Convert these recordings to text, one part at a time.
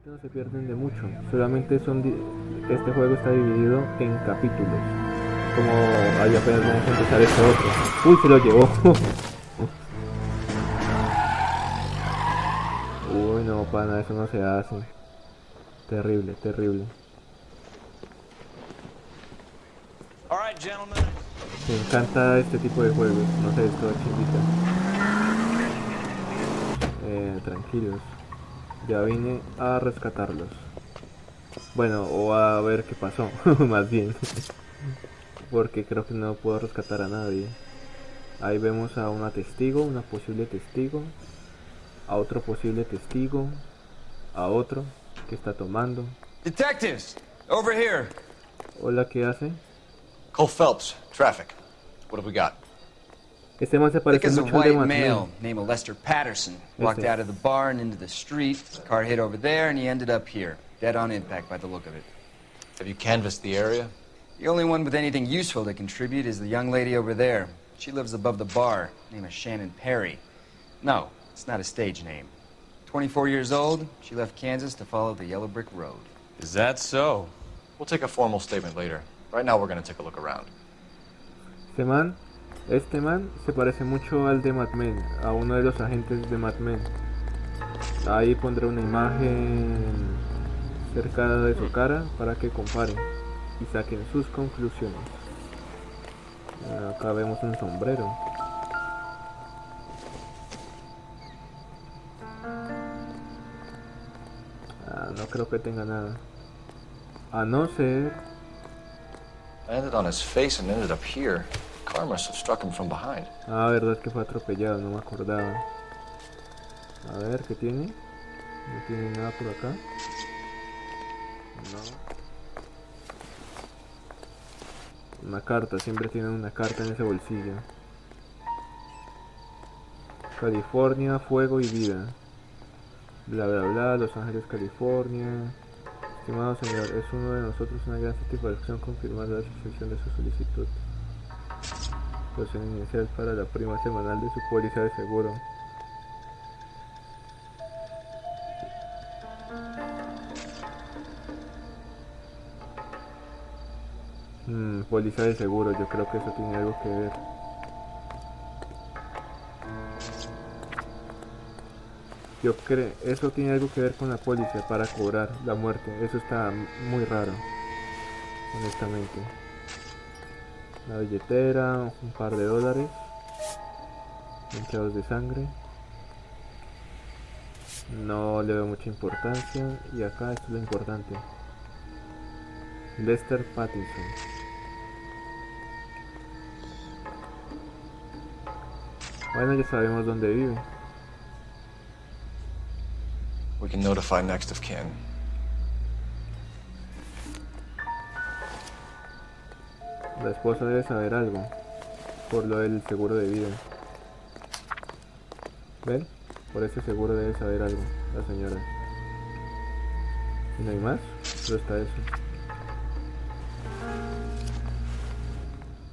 No se pierden de mucho, solamente este juego está dividido en capítulos. Como ahí apenas vamos a empezar este otro. Uy, se lo llevó. Uy, no, pana, eso no se hace. Terrible, terrible. Me encanta este tipo de juegos. No sé, esto chimbita. Tranquilos. Ya vine a rescatarlos. Bueno, o a ver qué pasó, más bien. Porque creo que no puedo rescatar a nadie. Ahí vemos a una testigo, una posible testigo. A otro posible testigo. A otro que está tomando. Detectives, over here. Hola, ¿qué hace? Cole Phelps, traffic. What have we got? Este man se Thick parece as a mucho al de white Mad Men. male named Lester Patterson. Walked Este. out of the bar and into the street. Car hit over there and he ended up here. Dead on impact by the look of it. Have you canvassed the area? The only one with anything useful to contribute is the young lady over there. She lives above the bar. Name is Shannon Perry. No, it's not a stage name. 24 years old, she left Kansas to follow the Yellow Brick Road. Is that so? We'll take a formal statement later. Right now we're going to take a look around. Este man se parece mucho al de Mad Men, a uno de los agentes de Mad Men. Ahí pondré una imagen cerca de su cara para que comparen y saquen sus conclusiones. Acá vemos un sombrero. No creo que tenga nada. A no ser... Landed on his face and ended up here. Car must have struck him from behind. verdad que fue atropellado, no me acordaba. A ver, ¿qué tiene? No tiene nada por acá. No. Una carta, siempre tienen una carta en ese bolsillo. California, fuego y vida. Bla bla bla, Los Ángeles, California. Estimado señor, es uno de nosotros una gran satisfacción confirmar la recepción de su solicitud. Posición inicial para la prima semanal de su póliza de seguro. Póliza de seguro, yo creo que eso tiene algo que ver. Yo creo, eso tiene algo que ver con la póliza para cobrar la muerte. Eso está muy raro, honestamente. La billetera, un par de dólares, manchados de sangre. No le veo mucha importancia. Y acá esto es lo importante. Lester Pattinson. Bueno, ya sabemos dónde vive. We can notify next of kin. La esposa debe saber algo por lo del seguro de vida. ¿Ven? Por ese seguro debe saber algo la señora. ¿Y no hay más? Solo está eso.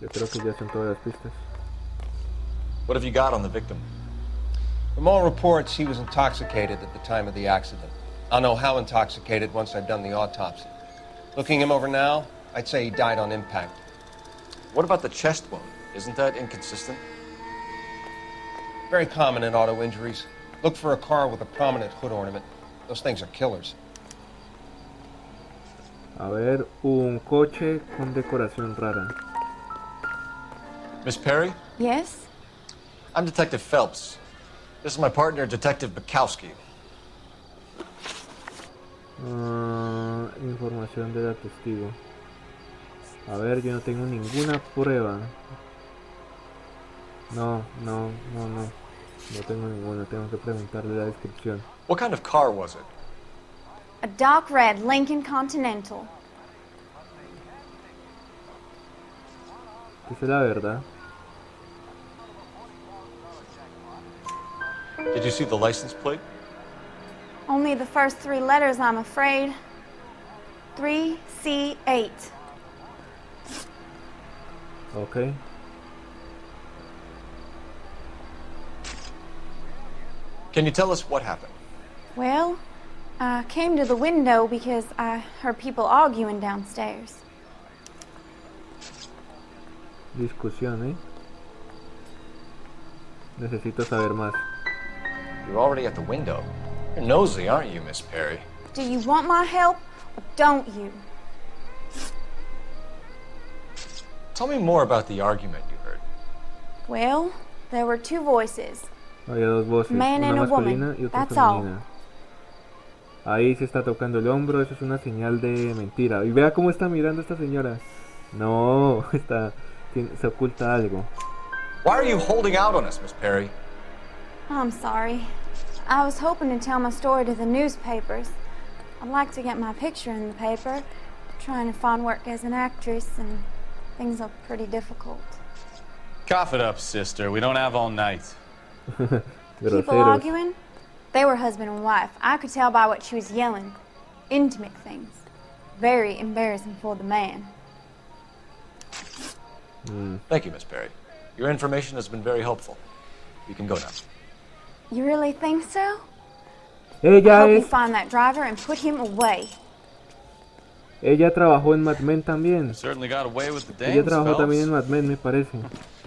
Yo creo que ya son todas las pistas. What have you got on the victim? From all reports, he was intoxicated at the time of the accident. I'll know how intoxicated once I've done the autopsy. Looking him over now, I'd say he died on impact. What about the chest wound? Isn't that inconsistent? Very common in auto injuries. Look for a car with a prominent hood ornament. Those things are killers. A ver, un coche con decoración rara. Miss Perry? Yes? I'm Detective Phelps. This is my partner, Detective Bukowski. Información de la testigo. A ver, yo no tengo ninguna prueba. No tengo ninguna, tengo que preguntarle la descripción. What kind of car was it? A dark red Lincoln Continental. Esa es la verdad. Did you see the license plate? Only the first three letters, I'm afraid. 3C8. Okay. Can you tell us what happened? Well, I came to the window because I heard people arguing downstairs. Discusión, ¿eh? Necesito saber más. You're already at the window. You're nosy, aren't you, Miss Perry? Do you want my help or don't you? Tell me more about the argument you heard. Well, there were two voices. Había dos voces, Man una and a masculina woman. y otra That's all. femenina. Ahí se está tocando el hombro, eso es una señal de mentira. Y vea cómo está mirando esta señora. No, se oculta algo. Why are you holding out on us, Miss Perry? I'm sorry. I was hoping to tell my story to the newspapers. I'd like to get my picture in the paper. Trying to find work as an actress, and things are pretty difficult. Cough it up, sister. We don't have all night. People Groseros. arguing? They were husband and wife. I could tell by what she was yelling. Intimate things. Very embarrassing for the man. Thank you, Miss Perry. Your information has been very helpful. You can go now. You really think so? I Ella hope you es, find that driver and put him away. ella trabajó en Mad Men también. Certainly got away with the Ella dames, trabajó también en fellas. Mad Men, me parece.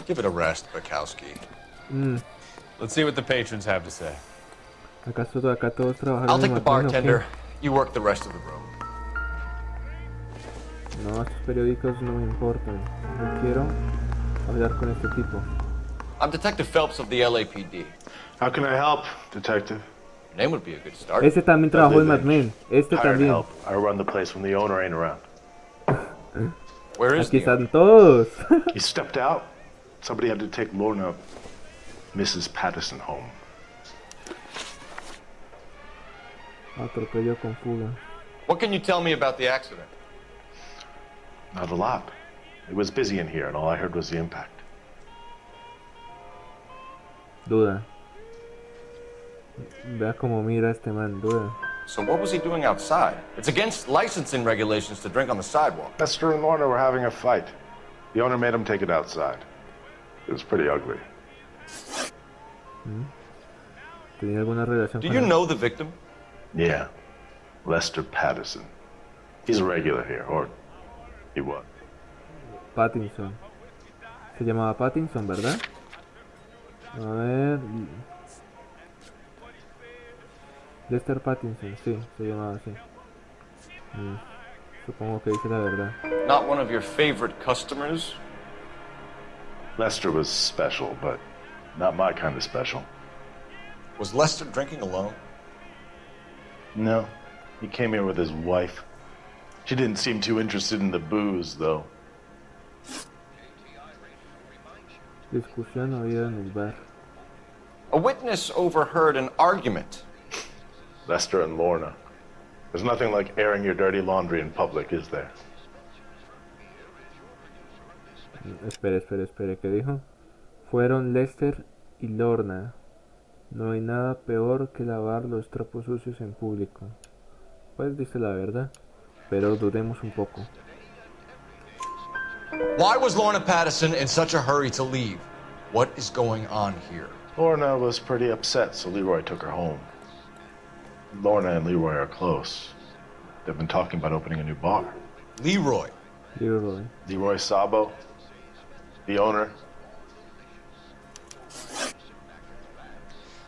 Give it a rest, Bukowski. Let's see what the patrons have to say. Acá todos trabajaron I'll en take the Mad Men, ¿o qué? bartender. You work the rest of the room. No, estos periódicos no me importan. Yo quiero hablar con este tipo. I'm Detective Phelps of the LAPD. How can I help, Detective? Your name would be a good start. Este también trabajó en Mad Men. Este Hired también. help. I run the place when the owner ain't around. Where is Aquí the están todos. He stepped out. Somebody had to take Lorna, Mrs. Patterson, home. Atropello con fuga. What can you tell me about the accident? Not a lot. It was busy in here, and all I heard was the impact. Duda. Vea cómo mira este man, duda. So what was he doing outside? It's against licensing regulations to drink on the sidewalk. Lester and Lorna were having a fight. The owner made him take it outside. It was pretty ugly. ¿Tenía alguna relación Do con you él? know the victim? Yeah. Lester Patterson. He's a regular here, or he was. Pattinson. Se llamaba Pattinson, ¿verdad? A ver. Lester Pattinson, sí, se llamaba así. Supongo que dice la verdad. Not one of your favorite customers? Lester was special, but not my kind of special. Was Lester drinking alone? No. He came here with his wife. She didn't seem too interested in the booze, though. Discusión había en el bar. A witness overheard an argument. Lester and Lorna. There's nothing like airing your dirty laundry in public, is there? Espere, ¿qué dijo? Fueron Lester y Lorna. No hay nada peor que lavar los trapos sucios en público. Pues dice la verdad, pero dudemos un poco. Why was Lorna Patterson in such a hurry to leave? What is going on here? Lorna was pretty upset, so Leroy took her home. Lorna and Leroy are close. They've been talking about opening a new bar. Leroy. Leroy. Leroy Sabo, the owner.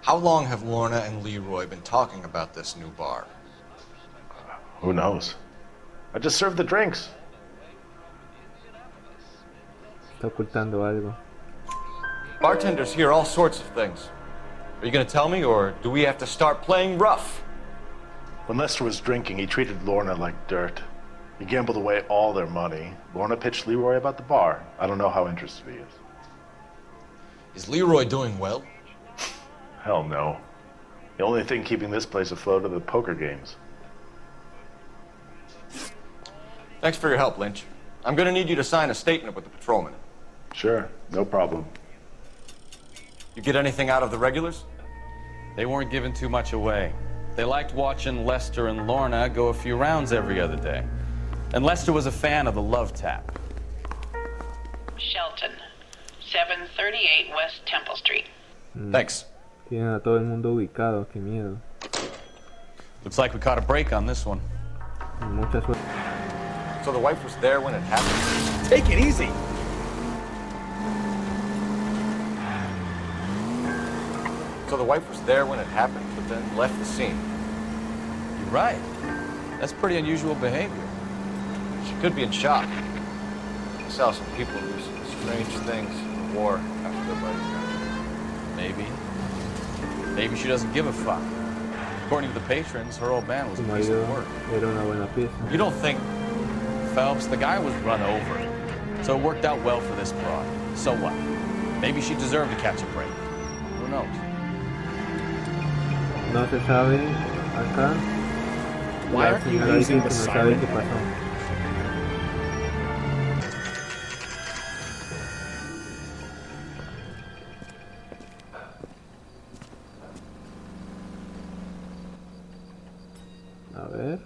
How long have Lorna and Leroy been talking about this new bar? Who knows? I just served the drinks. Está ocultando algo. Bartenders hear all sorts of things. Are you going to tell me, or do we have to start playing rough? When Lester was drinking, he treated Lorna like dirt. He gambled away all their money. Lorna pitched Leroy about the bar. I don't know how interested he is. Is Leroy doing well? Hell no. The only thing keeping this place afloat are the poker games. Thanks for your help, Lynch. I'm going to need you to sign a statement with the patrolman. Sure, no problem. You get anything out of the regulars? They weren't giving too much away. They liked watching Lester and Lorna go a few rounds every other day. And Lester was a fan of the Love Tap. Shelton, 738 West Temple Street. Thanks. Tienen a todo el mundo ubicado, qué miedo. Looks like we caught a break on this one. Mucha suerte. So the wife was there when it happened? Take it easy. So the wife was there when it happened, but then left the scene. You're right. That's pretty unusual behavior. She could be in shock. I saw some people do some strange things in the war after their buddies got Maybe. Maybe she doesn't give a fuck. According to the patrons, her old man was Su a piece of marido work. era una buena pieza. You don't think... Phelps, the guy was run over. So it worked out well for this broad. So what? Maybe she deserved to catch a break. Who knows? No se sabe acá. Why La aren't you señora dice using que the no sabe siren? qué pasó. A ver.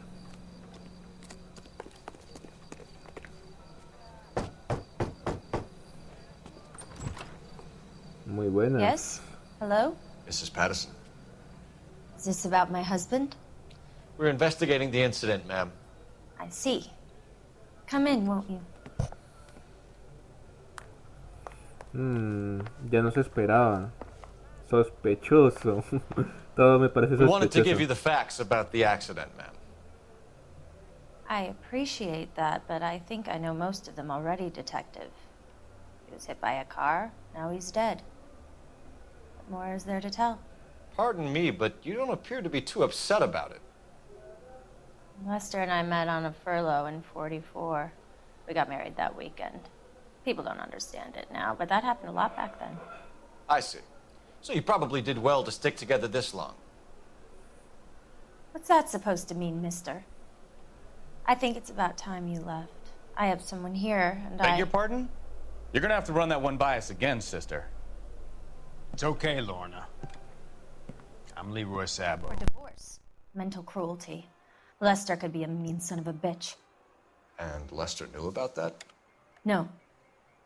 Muy buenas. Yes? Hello? Mrs. Patterson. Is this about my husband? We're investigating the incident, ma'am. I see. Come in, won't you? Ya no se esperaba. Sospechoso. Todo me parece We wanted to give you sospechoso. the facts about the accident, ma'am. I appreciate that, but I think I know most of them already, Detective. He was hit by a car, now he's dead. What more is there to tell? Pardon me, but you don't appear to be too upset about it. Lester and I met on a furlough in '44. We got married that weekend. People don't understand it now, but that happened a lot back then. I see. So you probably did well to stick together this long. What's that supposed to mean, mister? I think it's about time you left. I have someone here, and Beg your pardon? You're gonna have to run that one by us again, sister. It's okay, Lorna. I'm Leroy Sabo. For divorce. Mental cruelty. Lester could be a mean son of a bitch. And Lester knew about that? No,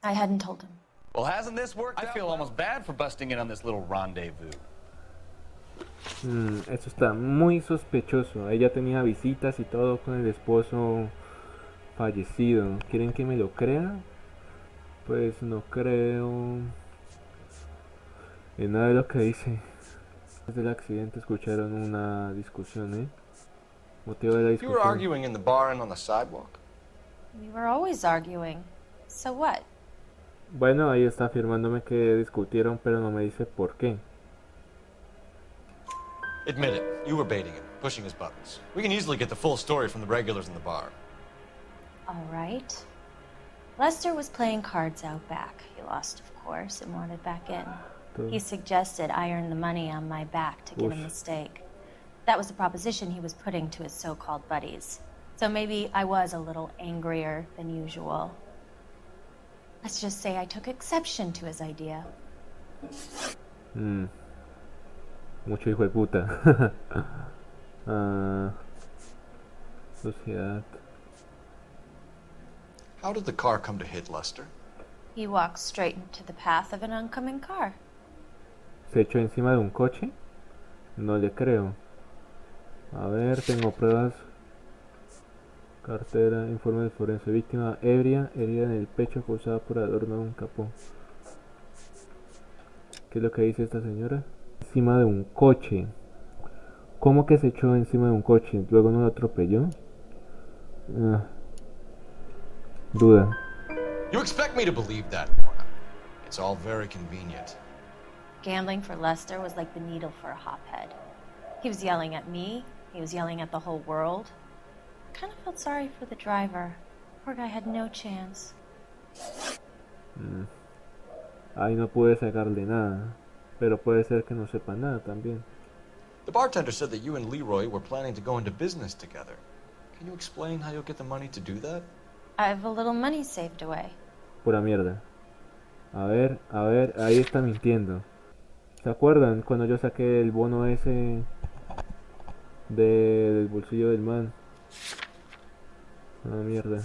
I hadn't told him. Well, hasn't this worked? I feel almost bad for busting in on this little rendezvous. Eso está muy sospechoso. Ella tenía visitas y todo con el esposo fallecido. ¿Quieren que me lo crea? Pues no creo en nada de lo que dice. Desde el accidente escucharon una discusión, ¿eh? Motivo de la You were discusión. arguing in the bar and on the sidewalk? We were always arguing. So what? Bueno, ahí está afirmándome que discutieron, pero no me dice por qué. Admit it, you were baiting him, pushing his buttons. We can easily get the full story from the regulars in the bar. All right. Lester was playing cards out back. He lost, of course, and wanted back in. He suggested I earn the money on my back to get a mistake. That was the proposition he was putting to his so-called buddies. So maybe I was a little angrier than usual. Let's just say I took exception to his idea. Mucho hijo de puta. Sociedad. How did the car come to hit Lester? He walked straight into the path of an oncoming car. ¿Se echó encima de un coche? No le creo. A ver, tengo pruebas. Cartera, informe del forense. Víctima ebria, herida en el pecho causada por adorno de un capó. ¿Qué es lo que dice esta señora? Encima de un coche. ¿Cómo que se echó encima de un coche? ¿Luego no lo atropelló? Duda. You expect me to believe that, Lorna? It's all very convenient. Gambling for Lester was like the needle for a hophead. He was yelling at me. He was yelling at the whole world. I kind of felt sorry for the driver. Poor guy had no chance. Ahí no pude sacarle nada. Pero puede ser que no sepa nada también. The bartender said that you and Leroy were planning to go into business together. Can you explain how you'll get the money to do that? I have a little money saved away. Pura mierda. A ver, ahí está mintiendo. ¿Se acuerdan cuando yo saqué el bono ese del bolsillo del man? Ah, mierda.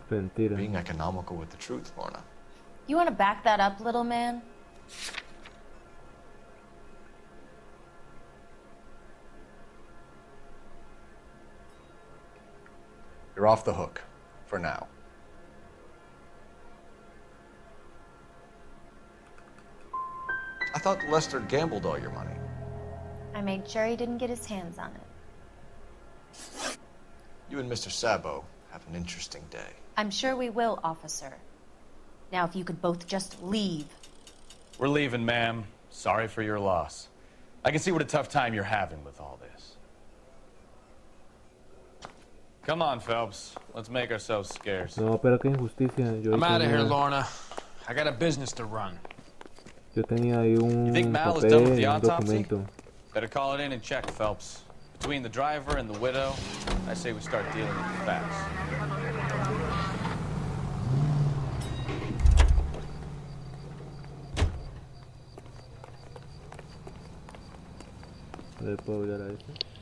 Mentira. Being economical with the truth, Lorna. You want to back that up, little man? You're off the hook. For now. I thought Lester gambled all your money. I made sure he didn't get his hands on it. You and Mr. Sabo have an interesting day. I'm sure we will, officer. Now, if you could both just leave. We're leaving, ma'am. Sorry for your loss. I can see what a tough time you're having with all this. Come on, Phelps. Let's make ourselves scarce. No, pero qué injusticia. I'm out of here, Lorna. I got a business to run. Yo tenía ahí You think un Mal is done with papel, the un autopsy? documento. Better call it in and check, Phelps. Between the driver and the widow, I say we start dealing with the facts.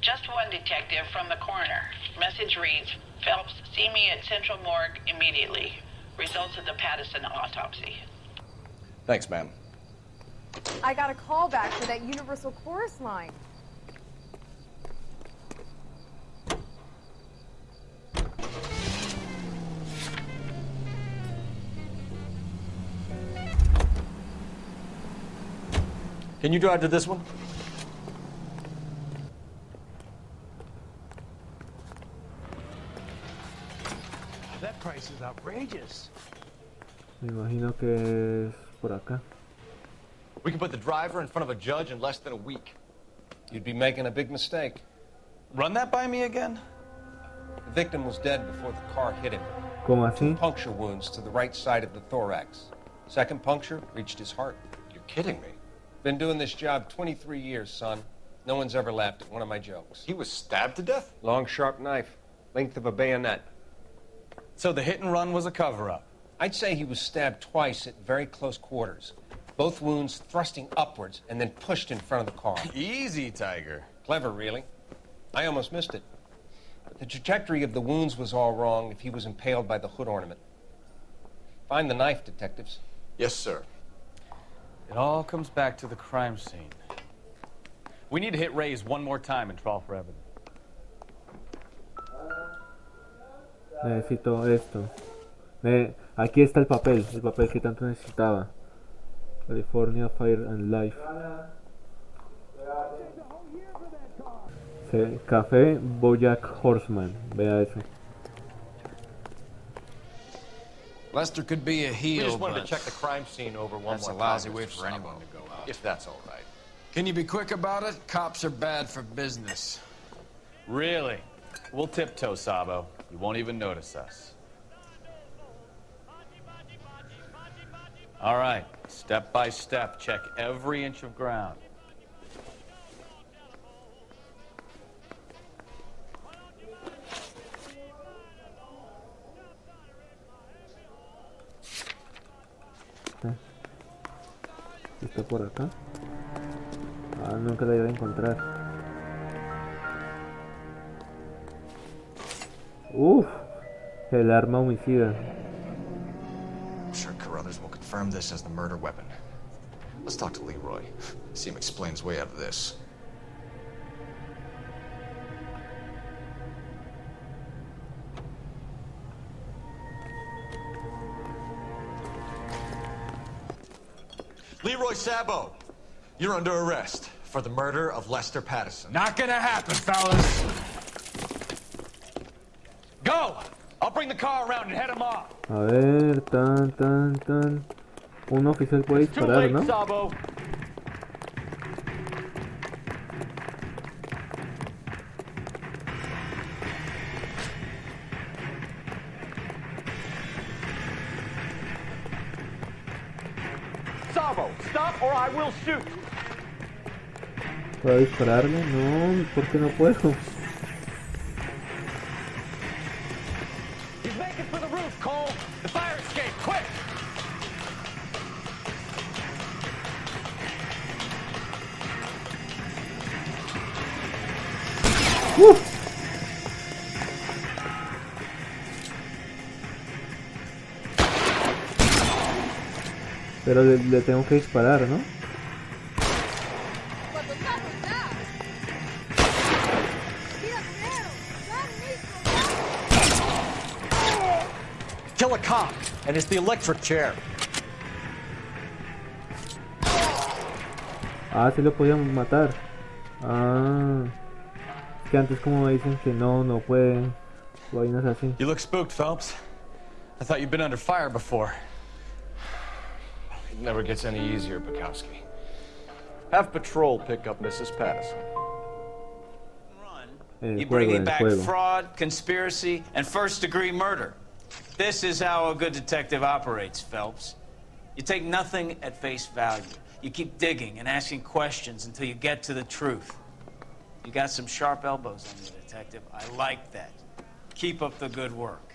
Just one detective from the coroner. Message reads, Phelps, see me at Central Morgue immediately. Results of the Pattison autopsy. Thanks, ma'am. I got a call back for that Universal Chorus line. Can you drive to this one? That price is outrageous. Me imagino que es por acá. We can put the driver in front of a judge in less than a week. You'd be making a big mistake. Run that by me again? The victim was dead before the car hit him. ¿Cómo así? Puncture wounds to the right side of the thorax. Second puncture reached his heart. You're kidding me. Been doing this job 23 years, son. No one's ever laughed at one of my jokes. He was stabbed to death? Long, sharp knife. Length of a bayonet. So the hit and run was a cover-up? I'd say he was stabbed twice at very close quarters. Both wounds thrusting upwards and then pushed in front of the car. Easy, Tiger. Clever, really. I almost missed it. But the trajectory of the wounds was all wrong if he was impaled by the hood ornament. Find the knife, detectives. Yes, sir. It all comes back to the crime scene. We need to hit Ray's one more time and trawl for evidence. Necesito esto. Aquí está el papel que tanto necesitaba. California Fire and Life. Café Bojack Horseman. Vea eso. Lester could be a We heel, just wanted but to check the crime scene over one that's more a time. lousy way Mr. for anyone Sabo. to go out. If that's all right. Can you be quick about it? Cops are bad for business. Really? We'll tiptoe, Sabo. You won't even notice us. All right, step by step, check every inch of ground. Está por acá. Ah, nunca la iba a encontrar. Uf, el arma homicida. I'm sure Carruthers will confirm this as the murder weapon. Let's talk to Leroy. See him explain his way out of this. Leroy Sabo, you're under arrest for the murder of Lester Pattison. Not gonna happen, fellas. Go! I'll bring the car around and head him off. A ver, tan. Un oficial puede Too disparar, late, ¿no? Sabo. Sabo, stop or I will shoot. ¿Puedo dispararle? No, ¿por qué no puedo? He's making for the roof, Cole. The fire escape, quick! Pero le tengo que disparar, ¿no? Kill a cop, and it's the electric chair. Ah, sí lo podíamos matar. Ah, es que antes como me dicen que no pueden. Vainas así. You look spooked, Phelps. I thought you'd been under fire before. It never gets any easier, Bukowski. Have patrol pick up Mrs. Patterson. You bringing back fraud, conspiracy, and first-degree murder. This is how a good detective operates, Phelps. You take nothing at face value. You keep digging and asking questions until you get to the truth. You got some sharp elbows on you, detective. I like that. Keep up the good work.